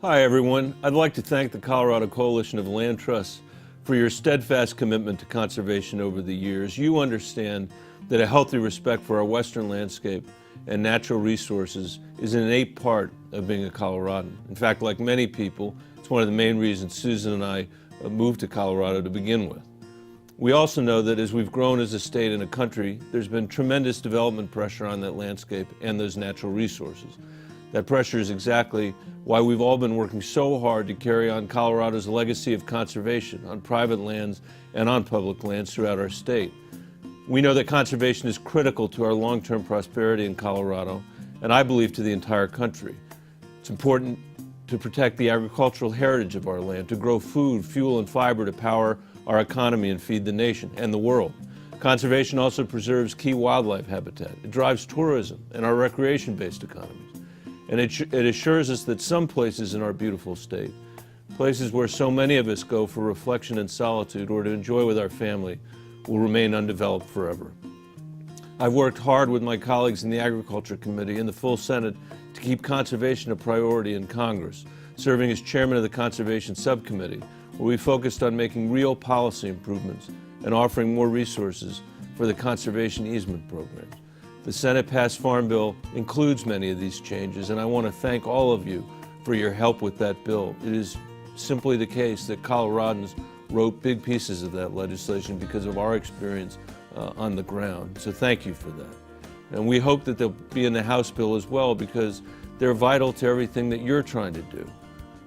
Hi everyone. I'd like to thank the Colorado Coalition of Land Trusts for your steadfast commitment to conservation over the years. You understand that a healthy respect for our western landscape and natural resources is an innate part of being a Coloradan. In fact, like many people, it's one of the main reasons Susan and I moved to Colorado to begin with. We also know that as we've grown as a state and a country, there's been tremendous development pressure on that landscape and those natural resources. That pressure is exactly why we've all been working so hard to carry on Colorado's legacy of conservation on private lands and on public lands throughout our state. We know that conservation is critical to our long-term prosperity in Colorado, and I believe to the entire country. It's important to protect the agricultural heritage of our land, to grow food, fuel, and fiber to power our economy and feed the nation and the world. Conservation also preserves key wildlife habitat. It drives tourism and our recreation-based economies. And it assures us that some places in our beautiful state, places where so many of us go for reflection and solitude or to enjoy with our family, will remain undeveloped forever. I've worked hard with my colleagues in the Agriculture Committee and the full Senate to keep conservation a priority in Congress, serving as chairman of the Conservation Subcommittee, where we focused on making real policy improvements and offering more resources for the conservation easement programs. The Senate-passed Farm Bill includes many of these changes, and I want to thank all of you for your help with that bill. It is simply the case that Coloradans wrote big pieces of that legislation because of our experience on the ground. So thank you for that. And we hope that they'll be in the House bill as well because they're vital to everything that you're trying to do.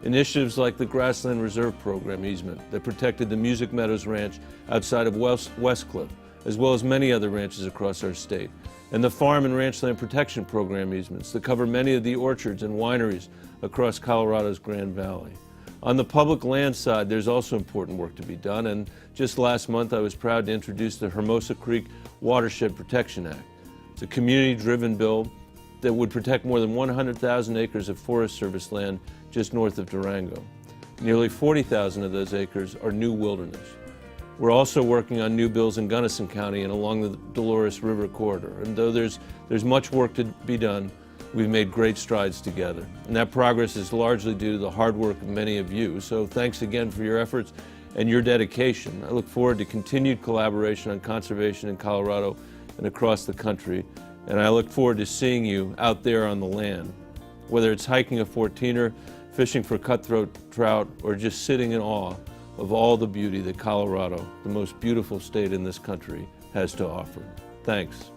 Initiatives like the Grassland Reserve Program easement that protected the Music Meadows Ranch outside of Westcliff, as well as many other ranches across our state, and the Farm and Ranchland Protection Program easements that cover many of the orchards and wineries across Colorado's Grand Valley. On the public land side, there's also important work to be done, and just last month I was proud to introduce the Hermosa Creek Watershed Protection Act. It's a community-driven bill that would protect more than 100,000 acres of Forest Service land just north of Durango. Nearly 40,000 of those acres are new wilderness. We're also working on new bills in Gunnison County and along the Dolores River corridor. And though there's much work to be done, we've made great strides together. And that progress is largely due to the hard work of many of you. So thanks again for your efforts and your dedication. I look forward to continued collaboration on conservation in Colorado and across the country. And I look forward to seeing you out there on the land, whether it's hiking a 14er, fishing for cutthroat trout, or just sitting in awe of all the beauty that Colorado, the most beautiful state in this country, has to offer. Thanks.